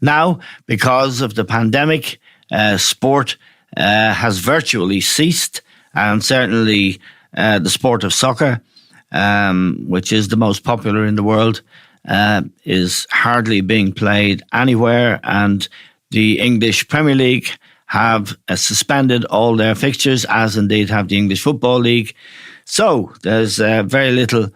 Now, because of the pandemic, sport has virtually ceased, and certainly the sport of soccer, which is the most popular in the world, is hardly being played anywhere, and the English Premier League have suspended all their fixtures, as indeed have the English Football League. So there's very little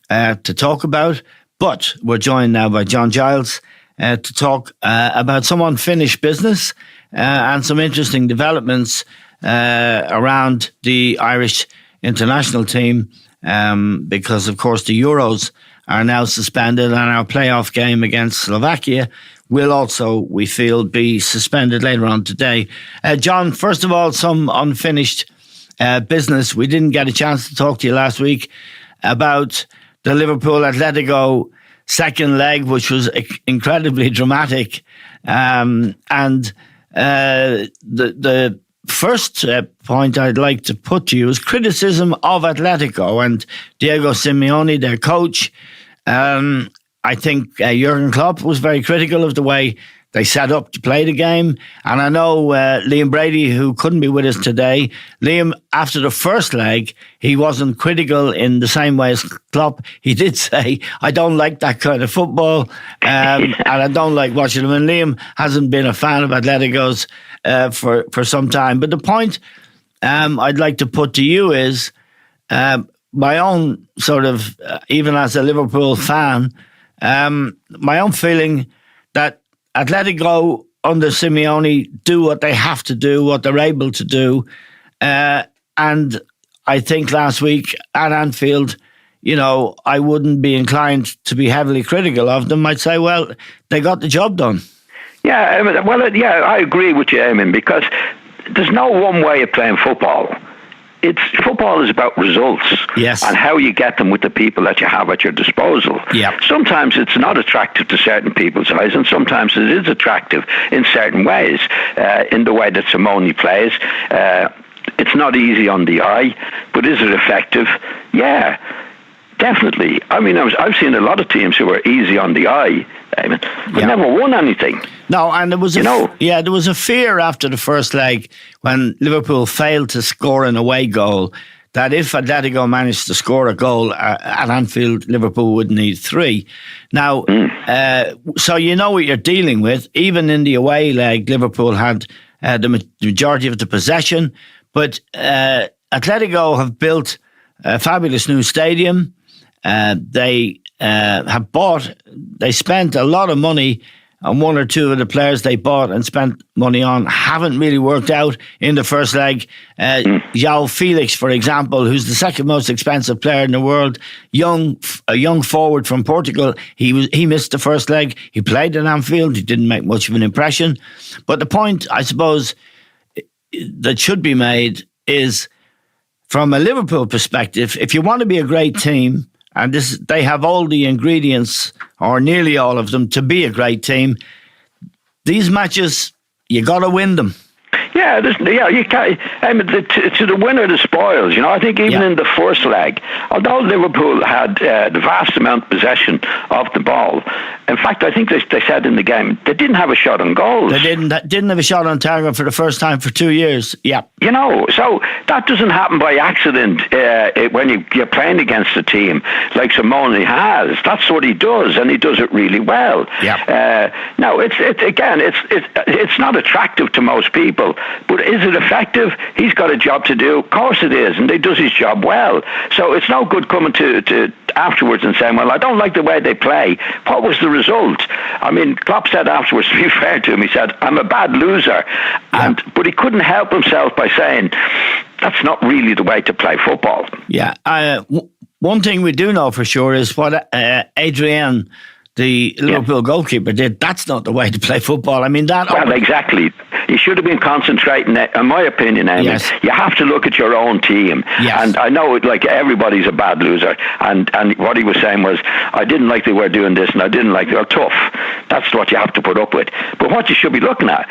to talk about, but we're joined now by John Giles to talk about some unfinished business and some interesting developments around the Irish international team, because, of course, the Euros are now suspended, and our playoff game against Slovakia will also, we feel, be suspended later on today. John, first of all, some unfinished business. We didn't get a chance to talk to you last week about the Liverpool Atlético second leg, which was incredibly dramatic. And the first point I'd like to put to you is criticism of Atlético and Diego Simeone, their coach. I think Jurgen Klopp was very critical of the way they set up to play the game. And I know Liam Brady, who couldn't be with us today, Liam, after the first leg, he wasn't critical in the same way as Klopp. He did say, I don't like that kind of football, and I don't like watching them. And Liam hasn't been a fan of Atleticos for some time. But the point I'd like to put to you is my own sort of, even as a Liverpool fan, my own feeling that Atlético under Simeone do what they have to do, what they're able to do. And I think last week at Anfield, I wouldn't be inclined to be heavily critical of them. I'd say, well, they got the job done. Yeah, I agree with you, Eamon, because there's no one way of playing football. Football is about results, yes, and how you get them with the people that you have at your disposal. Yeah. Sometimes it's not attractive to certain people's eyes, and sometimes it is attractive in certain ways. In the way that Simone plays, it's not easy on the eye, but is it effective? Yeah, definitely. I mean, I've seen a lot of teams who are easy on the eye, but never won anything. No, and there was there was a fear after the first leg when Liverpool failed to score an away goal that if Atletico managed to score a goal at Anfield, Liverpool would need 3. Now, so you know what you're dealing with. Even in the away leg, Liverpool had the majority of the possession, but Atletico have built a fabulous new stadium. They spent a lot of money on one or two of the players they bought and spent money on haven't really worked out in the first leg. João Felix, for example, who's the second most expensive player in the world, a young forward from Portugal, he missed the first leg. He played in Anfield. He didn't make much of an impression. But the point, I suppose, that should be made is, from a Liverpool perspective, if you want to be a great team, and they have all the ingredients, or nearly all of them, to be a great team, these matches, you got to win them. Yeah, you can't. I mean, to the winner, the spoils. I think even in the first leg, although Liverpool had the vast amount of possession of the ball, in fact, I think they said in the game they didn't have a shot on goals. They didn't have a shot on target for the first time for 2 years. Yeah, so that doesn't happen by accident when you're playing against a team like Simone has. That's what he does, and he does it really well. Yeah. Now it's not attractive to most people. But is it effective? He's got a job to do. Of course it is, and he does his job well. So it's no good coming to afterwards and saying, well, I don't like the way they play. What was the result? I mean, Klopp said afterwards, to be fair to him, he said, I'm a bad loser. Yeah. But he couldn't help himself by saying, that's not really the way to play football. Yeah. One thing we do know for sure is what Adrian, the Liverpool goalkeeper, did. That's not the way to play football. I mean, that... Well, exactly. You should have been concentrating, in my opinion, Amy. Yes. You have to look at your own team. Yes. And I know, everybody's a bad loser. And what he was saying was, I didn't like they were doing this, and I didn't like they were tough. That's what you have to put up with. But what you should be looking at,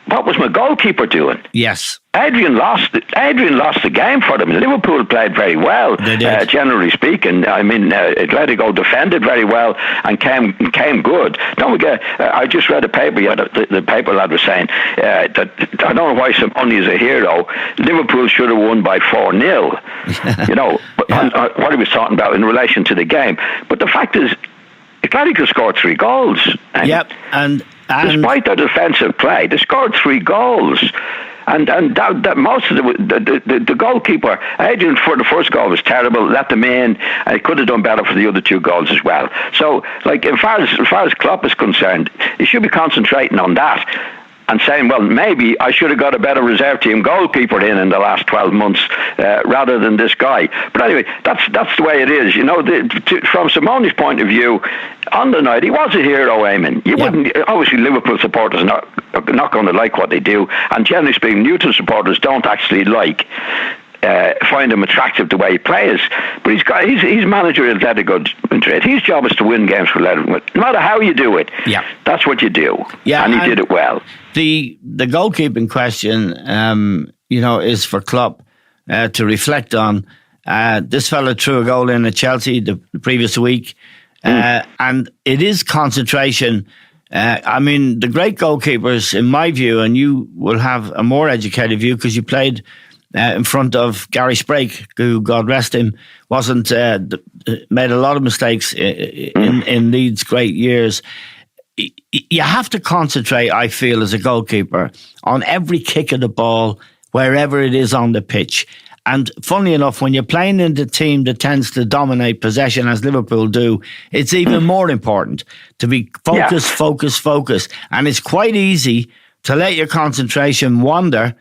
what was my goalkeeper doing? Yes. Adrian lost the game for them. Liverpool played very well, they did. Generally speaking. I mean, Atletico defended very well and came good. Don't forget, I just read a paper. The paper lad was saying that I don't know why Simone is a hero. Liverpool should have won by 4-0. You know, what he was talking about in relation to the game. But the fact is, Atletico scored 3 goals. And despite their defensive play, they scored 3 goals. And that most of the goalkeeper, Adrian, for the first goal was terrible. Let them in. I could have done better for the other 2 goals as well. So, like, as far as Klopp is concerned, he should be concentrating on that and saying, well, maybe I should have got a better reserve team goalkeeper in the last 12 months rather than this guy. But anyway, that's the way it is. You know, from Simone's point of view, on the night, he was a hero, Eamon. You wouldn't, obviously, Liverpool supporters are not going to like what they do, and generally speaking, neutral supporters don't actually find him attractive the way he plays. But he's manager at Atletico Madrid. His job is to win games for Atletico. No matter how you do it, that's what you do. And he did it well. The goalkeeping question, is for Klopp to reflect on. This fella threw a goal in at Chelsea the previous week, and it is concentration. I mean, the great goalkeepers, in my view, and you will have a more educated view because you played in front of Gary Sprake, who, God rest him, made a lot of mistakes in Leeds' great years. You have to concentrate, I feel, as a goalkeeper, on every kick of the ball, wherever it is on the pitch. And funnily enough, when you're playing in the team that tends to dominate possession, as Liverpool do, it's even more important to be focused. And it's quite easy to let your concentration wander,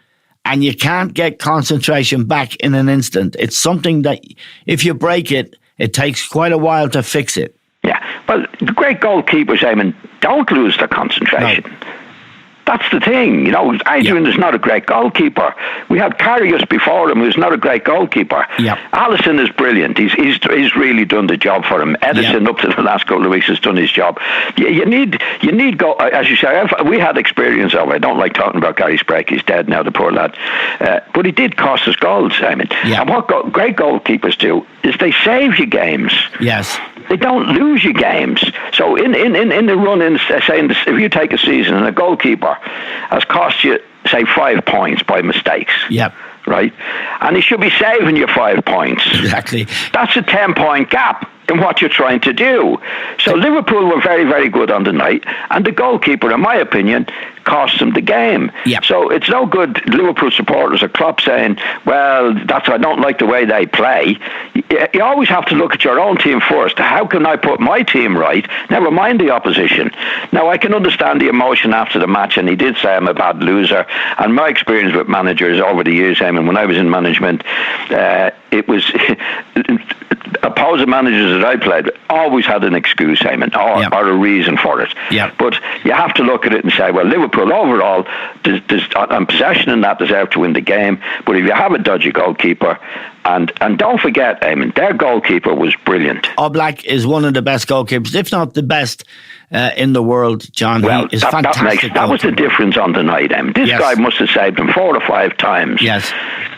and you can't get concentration back in an instant. It's something that if you break it, it takes quite a while to fix it. Yeah, well, the great goalkeepers, Eamon, don't lose their concentration. No. That's the thing, you know. Adrian is not a great goalkeeper. We had Karius before him, who's not a great goalkeeper. Alisson is brilliant. He's really done the job for him. Edison, up to the last couple of weeks, has done his job. You need go. As you say, we had experience of it. I don't like talking about Gary Sprake. He's dead now, the poor lad. But he did cost us goals, Simon. And what great goalkeepers do is they save you games. Yes. They don't lose you games. So in the run-in, say, if you take a season and a goalkeeper has cost you, say, 5 points by mistakes. Right? And he should be saving you 5 points. Exactly. That's a 10-point gap in what you're trying to do. So Liverpool were very, very good on the night, and the goalkeeper, in my opinion, cost them the game. So it's no good Liverpool supporters or Klopp saying, well, I don't like the way they play. You always have to look at your own team first. How can I put my team right? Never mind the opposition. Now, I can understand the emotion after the match, and he did say I'm a bad loser. And my experience with managers over the years, Eamon, when I was in management, it was opposing managers that I played always had an excuse, Eamon, or a reason for it. But you have to look at it and say, well, Liverpool overall, on possession and that, deserve to win the game. But if you have a dodgy goalkeeper, and don't forget, Eamon, their goalkeeper was brilliant. Oblak is one of the best goalkeepers, if not the best in the world, John. Well, he is fantastic. That was the difference on the night, Eamon. This guy must have saved him 4 or 5 times.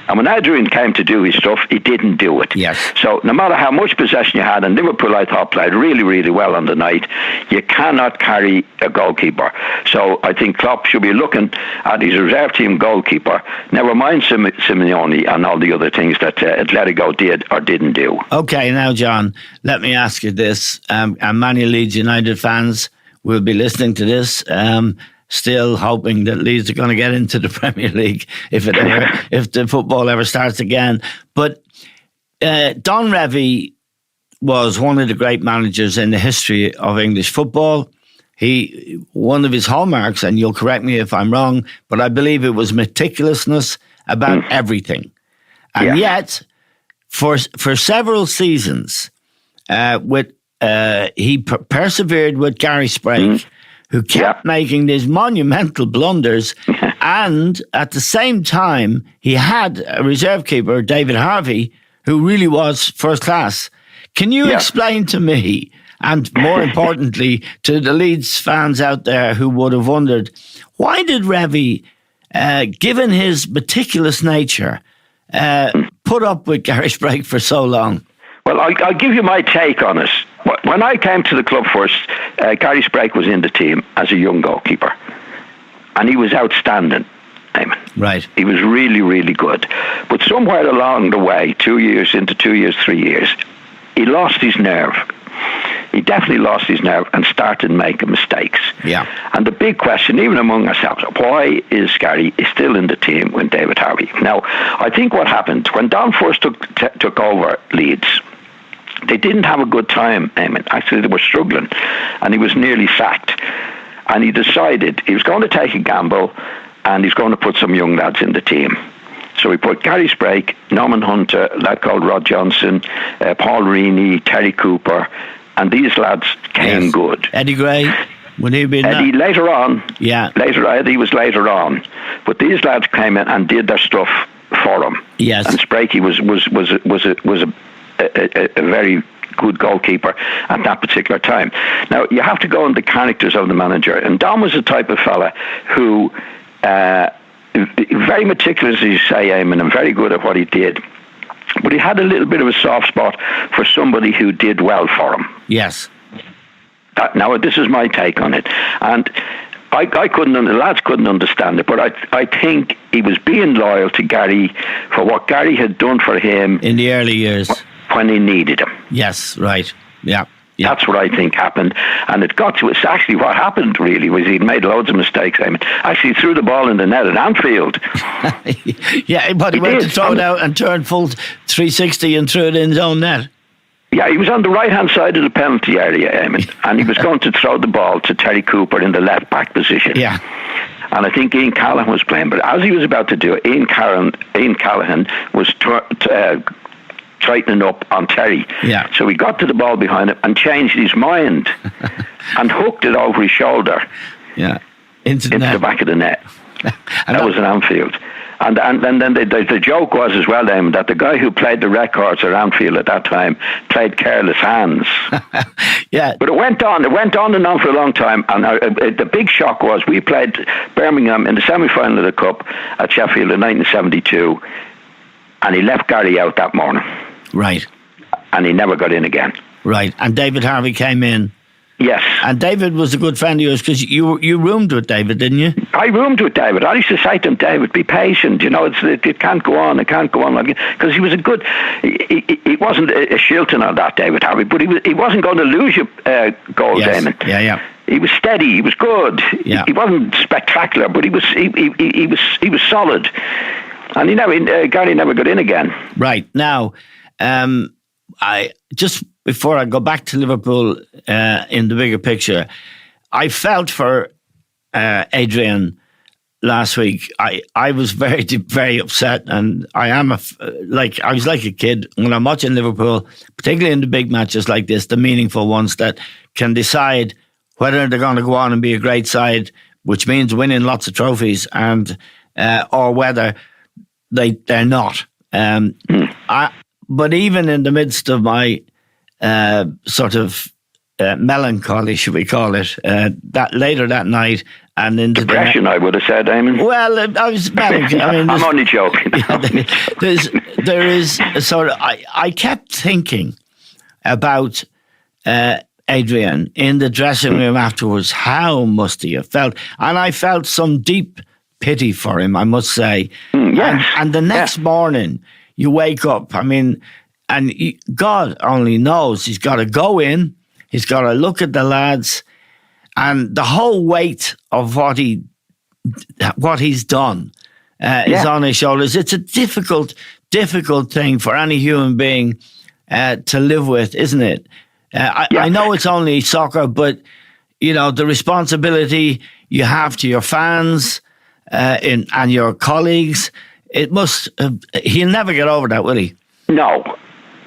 And when Adrian came to do his stuff, he didn't do it. So no matter how much possession you had, and Liverpool, I thought, played really, really well on the night, you cannot carry a goalkeeper. So I think Klopp should be looking at his reserve team goalkeeper, never mind Simeone and all the other things that Atletico did or didn't do. Okay, now, John, let me ask you this. And many Leeds United fans will be listening to this, still hoping that Leeds are going to get into the Premier League if the football ever starts again. But Don Revie was one of the great managers in the history of English football. One of his hallmarks, and you'll correct me if I'm wrong, but I believe it was meticulousness about everything. And yet, for several seasons, he persevered with Gary Sprake, who kept making these monumental blunders. And at the same time, he had a reserve keeper, David Harvey, who really was first class. Can you explain to me, and more importantly, to the Leeds fans out there who would have wondered, why did Revie given his meticulous nature, put up with Gary Sprake for so long? Well, I'll give you my take on it. When I came to the club first, Gary Sprake was in the team as a young goalkeeper, and he was outstanding. Right. He was really, really good. But somewhere along the way, 2 years into 2 years, 3 years, he lost his nerve. He definitely lost his nerve and started making mistakes. Yeah. And the big question, even among ourselves, why is Gary still in the team when David Harvey? Now, I think what happened, when Don first took over Leeds, they didn't have a good time, Eamon. Actually, they were struggling, and he was nearly sacked. And he decided he was going to take a gamble, and he's going to put some young lads in the team. So he put Gary Sprake, Norman Hunter, a lad called Rod Johnson, Paul Reaney, Terry Cooper, and these lads came good. Eddie Gray, would he be Eddie later on? Yeah. Eddie was later on, but these lads came in and did their stuff for him. Yes. And Sprakey was a very good goalkeeper at that particular time. Now you have to go on the characters of the manager, and Don was the type of fella who. Very meticulous, as you say, Eamon, and very good at what he did. But he had a little bit of a soft spot for somebody who did well for him. Yes. Now, this is my take on it. And I couldn't, the lads couldn't understand it, but I think he was being loyal to Gary for what Gary had done for him. In the early years. When he needed him. Yes, right. Yeah. Yeah. That's what I think happened. And it got to us. Actually, what happened really was he'd made loads of mistakes. I mean, actually threw the ball in the net at Anfield. Yeah, but he went to throw it out and turned full 360 and threw it in his own net. Yeah, he was on the right-hand side of the penalty area, Eamon, and he was going to throw the ball to Terry Cooper in the left-back position. Yeah. And I think Ian Callaghan was playing. But as he was about to do it, Ian Callaghan was tightening up on Terry. Yeah. So he got to the ball behind him and changed his mind and hooked it over his shoulder. Yeah. Into the back of the net. And that was in Anfield. And then the joke was as well, Damon, that the guy who played the records at Anfield at that time played careless hands. Yeah. But it went on and on for a long time. And the big shock was we played Birmingham in the semi-final of the Cup at Sheffield in 1972, and he left Gary out that morning. Right. And he never got in again. Right. And David Harvey came in. Yes. And David was a good friend of yours because you roomed with David, didn't you? I roomed with David. I used to say to him, David, be patient. You know, it can't go on. It can't go on. Because he was a good... He wasn't a Shilton on that, David Harvey, but he wasn't going to lose you goal, yes. Damon. Yeah, yeah. He was steady. He was good. Yeah. He wasn't spectacular, but he was solid. And Gary never got in again. Right. Now, I just before I go back to Liverpool in the bigger picture, I felt for Adrian last week. I was very, very upset, and I am I was like a kid when I'm watching Liverpool, particularly in the big matches like this, the meaningful ones that can decide whether they're going to go on and be a great side, which means winning lots of trophies, and or whether they're not. But even in the midst of my sort of melancholy, should we call it, that later that night and into depression, I would have said, Eamon. Well, I was melancholy. I mean, I'm only joking. There is a sort of I kept thinking about Adrian in the dressing room afterwards. How must he have felt? And I felt some deep pity for him, I must say. Yes. And the next morning, you wake up, I mean, and God only knows he's got to go in, he's got to look at the lads, and the whole weight of what he's done is on his shoulders. It's a difficult thing for any human being to live with, isn't it? I know it's only soccer, but, you know, the responsibility you have to your fans and your colleagues, it must. He'll never get over that, will he? No.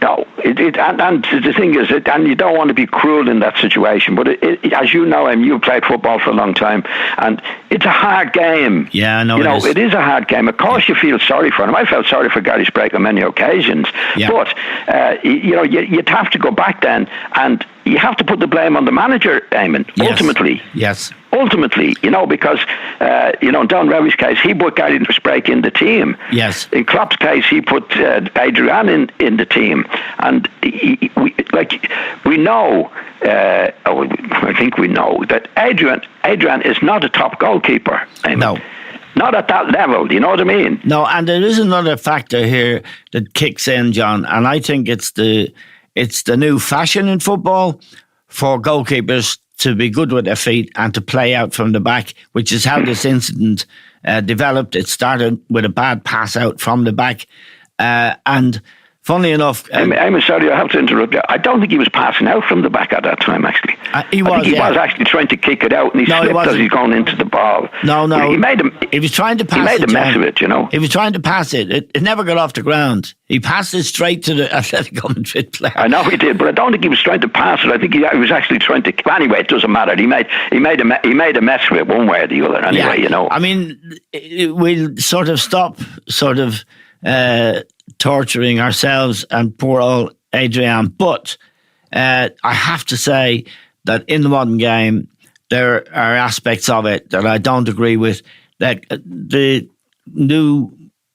And the thing is, and you don't want to be cruel in that situation, but as you know, you've played football for a long time, and it's a hard game. Yeah, I know. It is a hard game. Of course, you feel sorry for him. I felt sorry for Gary Sprake on many occasions, but you'd have to go back then, and you have to put the blame on the manager, Eamon. Yes. Ultimately, yes. ultimately, because, in Don Revie's case, he put Gary Sprake in the team. Yes. In Klopp's case, he put Adrian in the team. And we know, I think we know, that Adrian is not a top goalkeeper. No. Not at that level, do you know what I mean? No, and there is another factor here that kicks in, John, and I think it's the new fashion in football for goalkeepers to be good with their feet and to play out from the back, which is how this incident developed. It started with a bad pass out from the back, and funnily enough... I'm sorry, I have to interrupt you. I don't think he was passing out from the back at that time, actually. He was actually trying to kick it out, and he slipped as he's going into the ball. No. He was trying to pass it. He made a mess of it, He was trying to pass it. It never got off the ground. He passed it straight to the Atlético Madrid player. I know he did, but I don't think he was trying to pass it. I think he was actually trying to... Anyway, it doesn't matter. He made a mess of it one way or the other, anyway, I mean, we'll sort of stop torturing ourselves and poor old Adrian, but I have to say that in the modern game there are aspects of it that I don't agree with. That the new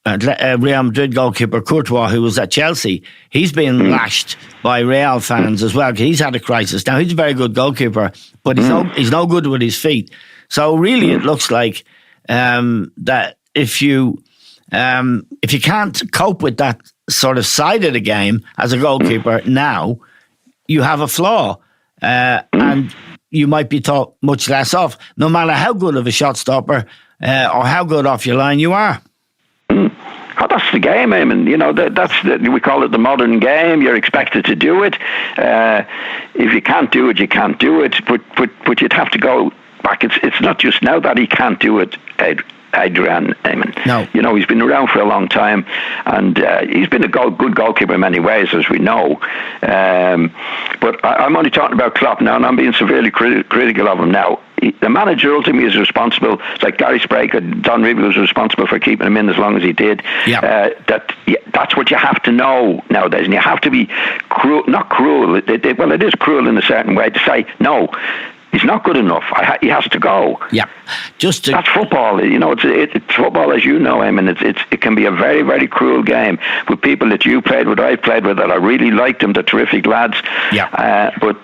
Real Madrid goalkeeper Courtois, who was at Chelsea, he's been lashed by Real fans as well. He's had a crisis. Now, he's a very good goalkeeper, but he's no good with his feet. So really it looks like that if you can't cope with that sort of side of the game as a goalkeeper now, you have a flaw, and you might be thought much less of, no matter how good of a shot stopper or how good off your line you are. Oh, that's the game, Eamon. We call it the modern game. You're expected to do it. If you can't do it, you can't do it. But you'd have to go back. It's not just now that he can't do it, Adrian, Eamon. No. He's been around for a long time, and he's been a good goalkeeper in many ways, as we know. But I'm only talking about Klopp now, and I'm being severely critical of him now. The manager ultimately is responsible. It's like Gary Sprake, Don Revie was responsible for keeping him in as long as he did. Yeah. That's what you have to know nowadays, and you have to be cruel. Not cruel. Well, it is cruel in a certain way to say no. He's not good enough. He has to go. Yeah, that's football. It's football, as you know. I mean, it can be a very, very cruel game with people that you played with, I've played with, that I really liked them. They're terrific lads. Yeah. But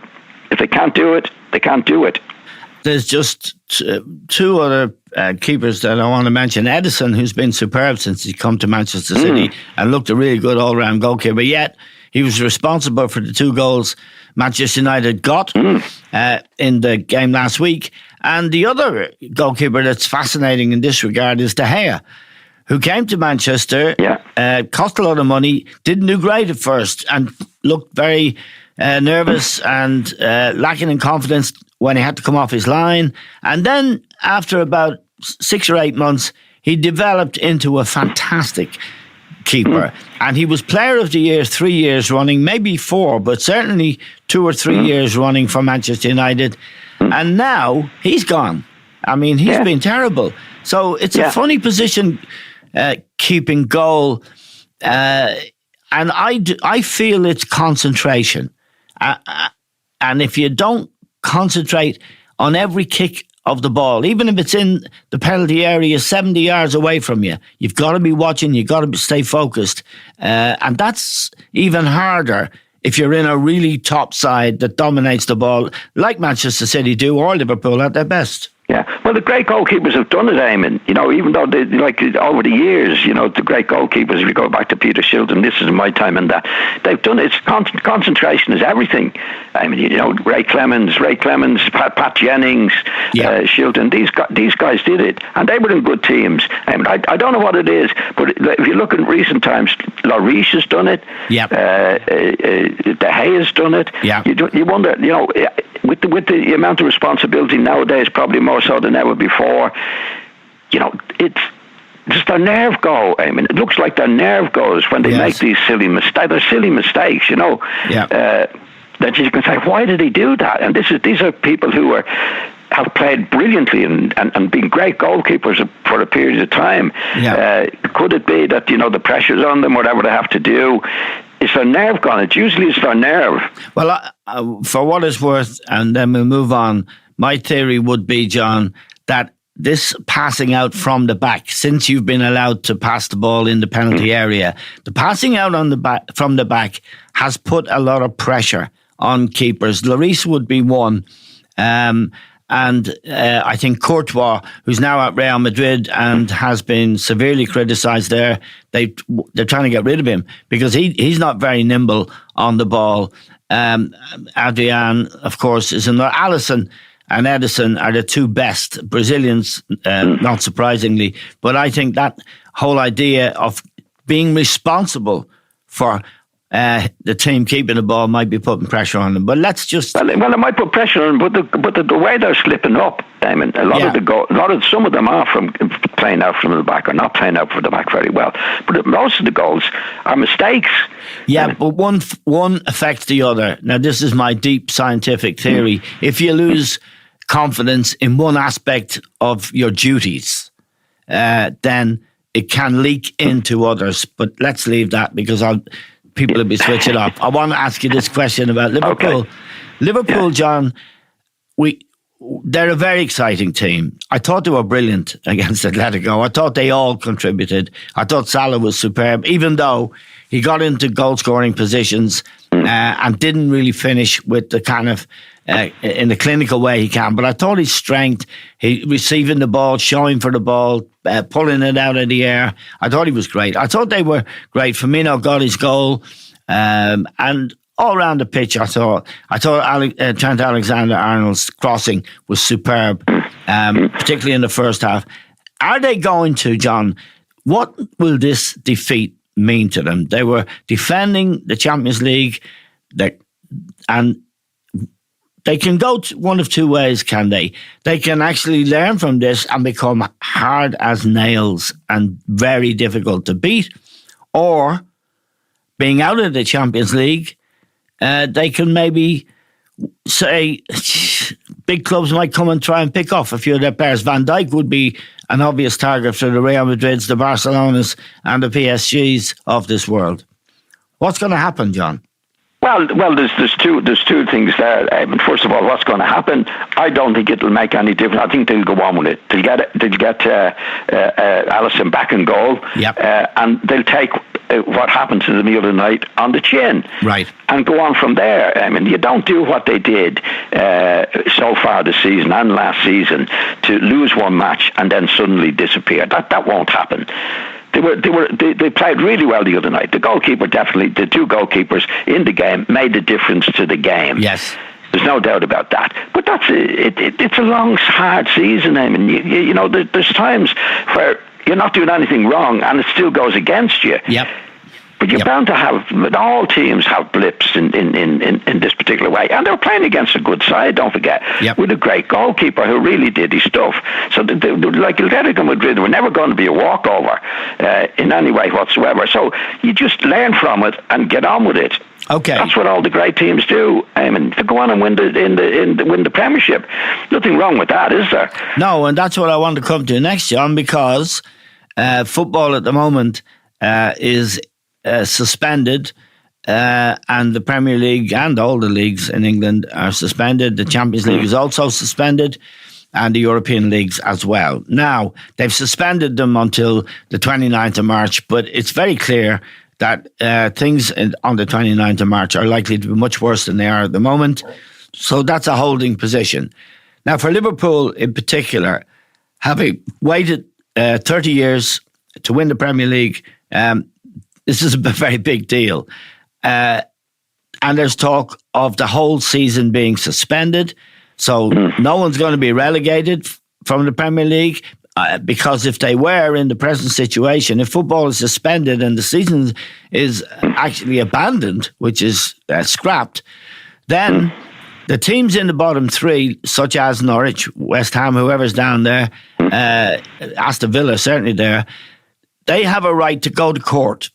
if they can't do it, they can't do it. There's just two other keepers that I want to mention. Edison, who's been superb since he's come to Manchester City and looked a really good all-round goalkeeper. Yet he was responsible for the 2 goals Manchester United got in the game last week. And the other goalkeeper that's fascinating in this regard is De Gea, who came to Manchester, cost a lot of money, didn't do great at first, and looked very nervous and lacking in confidence when he had to come off his line. And then after about 6 or 8 months, he developed into a fantastic keeper. And he was Player of the Year 3 years running, maybe 4, but certainly 2 or 3 years running for Manchester United. And now he's gone. I mean, he's been terrible. So it's a funny position, keeping goal. And I feel it's concentration. And if you don't concentrate on every kick of the ball, even if it's in the penalty area 70 yards away from you, you've got to be watching, you've got to stay focused. And that's even harder if you're in a really top side that dominates the ball, like Manchester City do, or Liverpool at their best. Yeah, well, the great goalkeepers have done it, Eamon. Even though they, over the years, the great goalkeepers, if you go back to Peter Shilton, this is my time and that, they've done it. Concentration is everything. I mean, Ray Clemens, Pat Jennings, Shilton, these guys did it, and they were in good teams. I mean, I don't know what it is, but if you look in recent times, Lloris has done it. Yeah. De Gea has done it. Yeah. You wonder, with the amount of responsibility nowadays, probably more so than ever before, it's just their nerve go. I mean, it looks like their nerve goes when they make these silly mistakes. They're silly mistakes, that you can say, why did he do that? And these are people who have played brilliantly and been great goalkeepers for a period of time. Could it be that, the pressure's on them, whatever they have to do? Is their nerve gone? It usually is their nerve. Well, for what it's worth, and then we'll move on, my theory would be, John, that this passing out from the back, since you've been allowed to pass the ball in the penalty area, the passing out on the back from the back has put a lot of pressure on keepers. Lloris would be one. I think Courtois, who's now at Real Madrid and has been severely criticised there, they're trying to get rid of him because he's not very nimble on the ball. Adrian, of course, is in there. Alisson and Edison are the two best Brazilians, not surprisingly. But I think that whole idea of being responsible for the team keeping the ball might be putting pressure on them. But let's just... Well, it might put pressure on them, but the way they're slipping up, Damon, some of them are from playing out from the back or not playing out from the back very well. But most of the goals are mistakes. Yeah, but one affects the other. Now, this is my deep scientific theory. If you lose confidence in one aspect of your duties, then it can leak into others. But let's leave that because people will be switching off. I want to ask you this question about Liverpool. Okay. Liverpool, John, they're a very exciting team. I thought they were brilliant against Atlético. I thought they all contributed. I thought Salah was superb, even though he got into goal-scoring positions and didn't really finish with the kind of in the clinical way he can. But I thought his strength, he receiving the ball, showing for the ball, pulling it out of the air, I thought he was great. I thought they were great. Firmino got his goal, and all around the pitch, I thought Trent Alexander-Arnold's crossing was superb, particularly in the first half. Are they going to, John, what will this defeat mean to them? They were defending the Champions League, and they can go one of two ways, can they? They can actually learn from this and become hard as nails and very difficult to beat. Or, being out of the Champions League, they can maybe say big clubs might come and try and pick off a few of their players. Van Dijk would be an obvious target for the Real Madrids, the Barcelonas and the PSGs of this world. What's going to happen, John? Well, there's two things there. First of all, what's going to happen? I don't think it'll make any difference. I think they'll go on with it. They'll get Alisson back in goal, and they'll take what happened to them the other night on the chin, right, and go on from there. I mean, you don't do what they did so far this season and last season to lose one match and then suddenly disappear. That won't happen. They played really well the other night. The goalkeeper, definitely, the two goalkeepers in the game made the difference to the game. Yes. There's no doubt about that. But it's a long, hard season. I mean, you know, there's times where you're not doing anything wrong and it still goes against you. Yep. But you're bound to have, all teams have blips in this particular way. And they're playing against a good side, don't forget, with a great goalkeeper who really did his stuff. So like Atlético Madrid were never going to be a walkover in any way whatsoever. So you just learn from it and get on with it. Okay. That's what all the great teams do. I mean, to go on and win the Premiership. Nothing wrong with that, is there? No, and that's what I want to come to next, John, because football at the moment is suspended, and the Premier League and all the leagues in England are suspended. The Champions League is also suspended, and the European leagues as well. Now, they've suspended them until the 29th of March, but it's very clear that things on the 29th of March are likely to be much worse than they are at the moment. So that's a holding position. Now, for Liverpool in particular, having waited 30 years to win the Premier League, this is a very big deal. And there's talk of the whole season being suspended. So no one's going to be relegated from the Premier League because if they were in the present situation, if football is suspended and the season is actually abandoned, which is scrapped, then the teams in the bottom three, such as Norwich, West Ham, whoever's down there, Aston Villa, certainly there, they have a right to go to court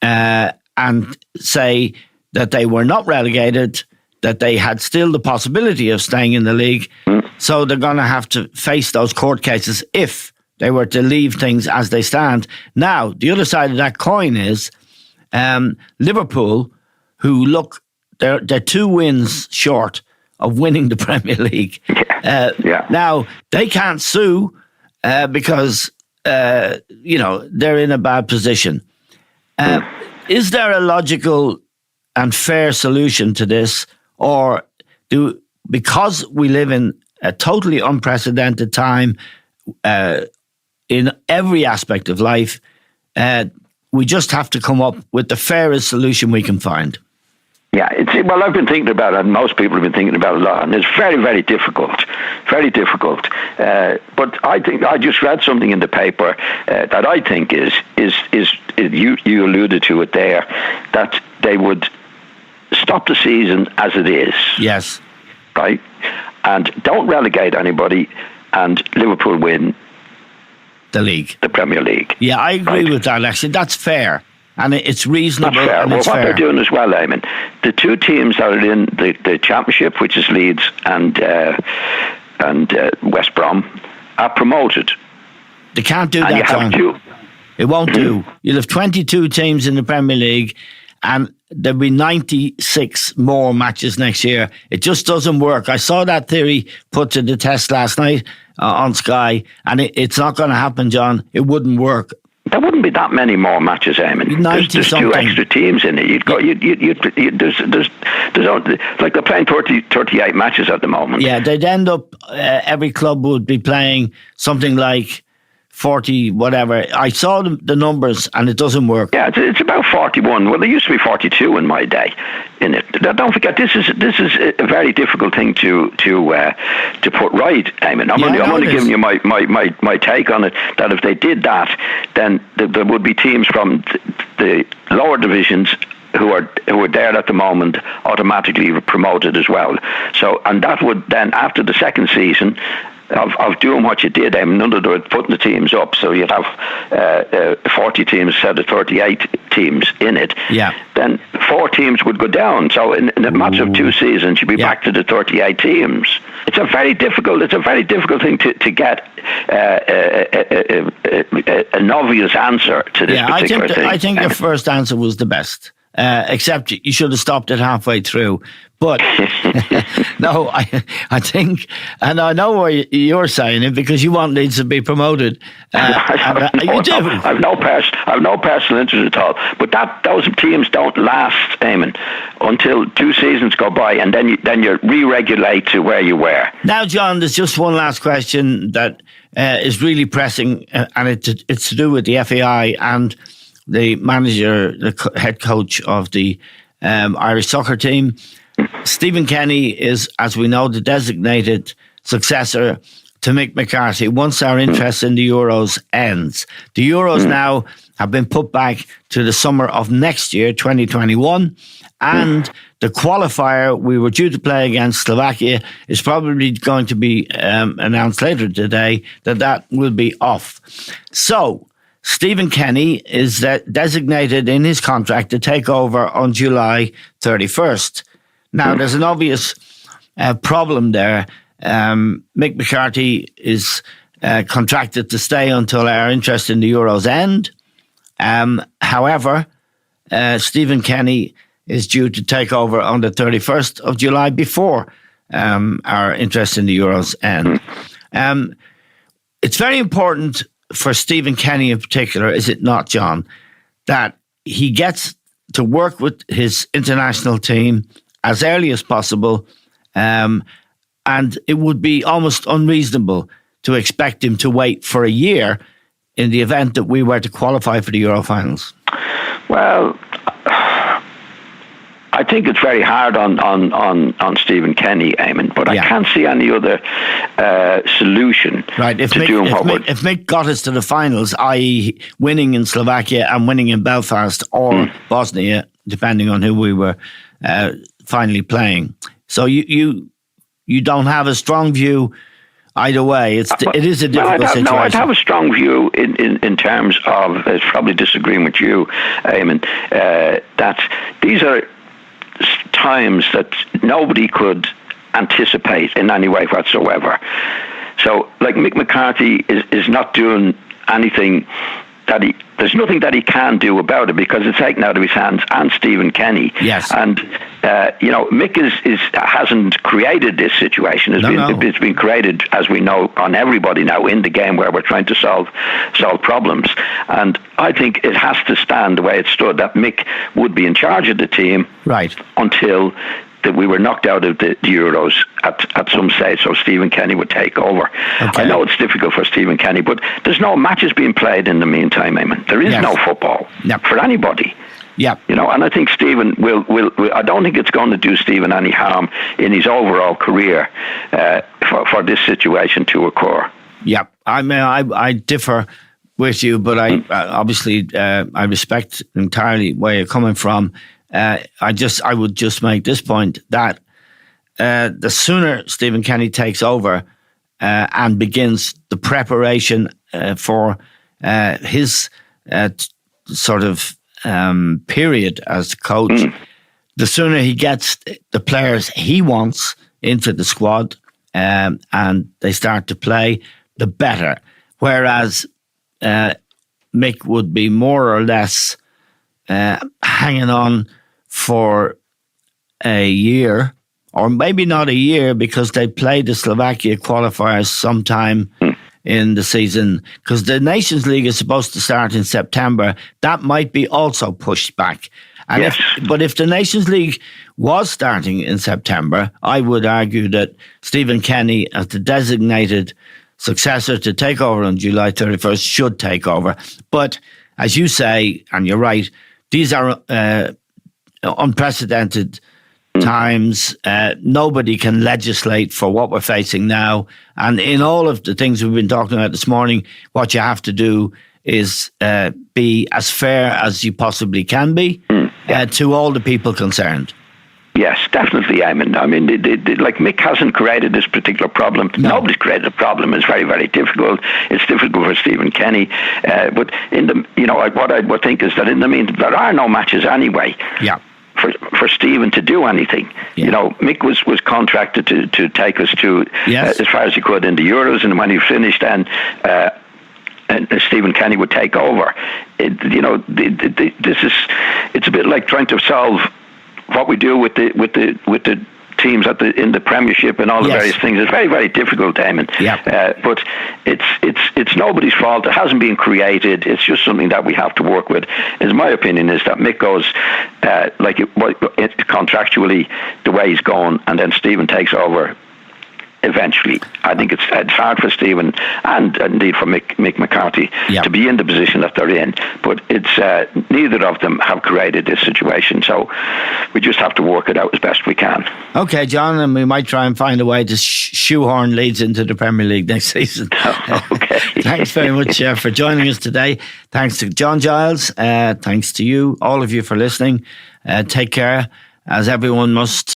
and say that they were not relegated, that they had still the possibility of staying in the league. So they're going to have to face those court cases if they were to leave things as they stand. Now, the other side of that coin is Liverpool, who look, they're 2 wins short of winning the Premier League. Now, they can't sue because, they're in a bad position. Is there a logical and fair solution to this? Or because we live in a totally unprecedented time in every aspect of life, we just have to come up with the fairest solution we can find? Yeah, I've been thinking about it, and most people have been thinking about it a lot, and it's very, very difficult, very difficult. But I think I just read something in the paper that I think is you alluded to it there, that they would stop the season as it is. Yes. Right? And don't relegate anybody, and Liverpool win the league, the Premier League. Yeah, I agree with that, actually. That's fair. And it's reasonable. That's fair. And well, it's what fair. they're doing as well, Eamon, the two teams that are in the Championship, which is Leeds and West Brom, are promoted. They can't do and that, John. Two. It won't do. You'll have 22 teams in the Premier League, and there'll be 96 more matches next year. It just doesn't work. I saw that theory put to the test last night on Sky, and it's not going to happen, John. It wouldn't work. There wouldn't be that many more matches, Eamon. There's two extra teams in it. There's only, like they're playing 38 matches at the moment. Yeah, they'd end up, every club would be playing something like 40, whatever. I saw the numbers, and it doesn't work. Yeah, it's about 41. Well, there used to be 42 in my day. In it, don't forget, this is a very difficult thing to put right, Eamon. I'm only giving you my take on it. That if they did that, then there would be teams from the lower divisions who are there at the moment automatically promoted as well. So, and that would then, after the second season of doing what you did, in other words, putting the teams up, so you'd have 40 teams instead of 38 teams in it. Yeah. Then 4 teams would go down. So in a matter of 2 seasons, you'd be back to the 38 teams. It's a very difficult thing to get an obvious answer to this particular thing. I think your first answer was the best. Except you should have stopped it halfway through. But no, I think, and I know why you're saying it, because you want Leeds to be promoted. You do. I've no personal interest at all. But those teams don't last, Eamon, until 2 seasons go by, and then you re-regulate to where you were. Now, John, there's just one last question that is really pressing, and it's to do with the FAI and the manager, the head coach of the Irish soccer team. Stephen Kenny is, as we know, the designated successor to Mick McCarthy once our interest in the Euros ends. The Euros now have been put back to the summer of next year, 2021, and the qualifier we were due to play against Slovakia is probably going to be announced later today that will be off. So Stephen Kenny is designated in his contract to take over on July 31st. Now, there's an obvious problem there. Mick McCarthy is contracted to stay until our interest in the Euros end. However, Stephen Kenny is due to take over on the 31st of July before our interest in the Euros end. It's very important for Stephen Kenny in particular, is it not, John, that he gets to work with his international team as early as possible, and it would be almost unreasonable to expect him to wait for a year in the event that we were to qualify for the Euro finals. Well, I think it's very hard on Stephen Kenny, Eamon, but I can't see any other solution if to doing what would... If Mick got us to the finals, i.e. winning in Slovakia and winning in Belfast or Bosnia, depending on who we were finally playing. So you don't have a strong view either way. It is a difficult situation. No, I'd have a strong view in terms of, probably disagreeing with you, Eamon, that these are times that nobody could anticipate in any way whatsoever. So, like, Mick McCarthy is not doing anything there's nothing that he can do about it because it's taken out of his hands, and Stephen Kenny. Yes. And Mick hasn't created this situation. It's been created, as we know, on everybody now in the game where we're trying to solve problems. And I think it has to stand the way it stood, that Mick would be in charge of the team until that we were knocked out of the Euros at some stage, so Stephen Kenny would take over. Okay. I know it's difficult for Stephen Kenny, but there's no matches being played in the meantime, Eamon. There is no football for anybody. Yeah, and I think Stephen will. I don't think it's going to do Stephen any harm in his overall career for this situation to occur. Yeah, I mean, I differ with you, but I obviously I respect entirely where you're coming from. I would just make this point that the sooner Stephen Kenny takes over and begins the preparation for his sort of period as coach, the sooner he gets the players he wants into the squad and they start to play, the better. Whereas Mick would be more or less hanging on for a year, or maybe not a year, because they play the Slovakia qualifiers sometime in the season, because the Nations League is supposed to start in September. That might be also pushed back. And if the Nations League was starting in September, I would argue that Stephen Kenny, as the designated successor to take over on July 31st, should take over. But as you say, and you're right, these are unprecedented times. Nobody can legislate for what we're facing now. And in all of the things we've been talking about this morning, what you have to do is be as fair as you possibly can be to all the people concerned. Yes, definitely, Eamon. I mean, like Mick hasn't created this particular problem. No. Nobody's created a problem. It's very, very difficult. It's difficult for Stephen Kenny. But in the, what I would think is that in the meantime, there are no matches anyway. Yeah. For Stephen to do anything. Yeah. Mick was contracted to take us to as far as he could in the Euros, and when he finished, then and Stephen Kenny would take over. It's a bit like trying to solve what we do with the teams in the Premiership and all the various things. It's very, very difficult, Damon. Yeah. But it's nobody's fault. It hasn't been created. It's just something that we have to work with. As my opinion is that Mick goes contractually the way he's going, and then Stephen takes over eventually. I think it's hard for Stephen and indeed for Mick McCarthy to be in the position that they're in, but it's neither of them have created this situation, so we just have to work it out as best we can. Okay, John, and we might try and find a way to shoehorn Leeds into the Premier League next season. Okay. Thanks very much for joining us today. Thanks to John Giles. Thanks to you, all of you, for listening. Take care, as everyone must.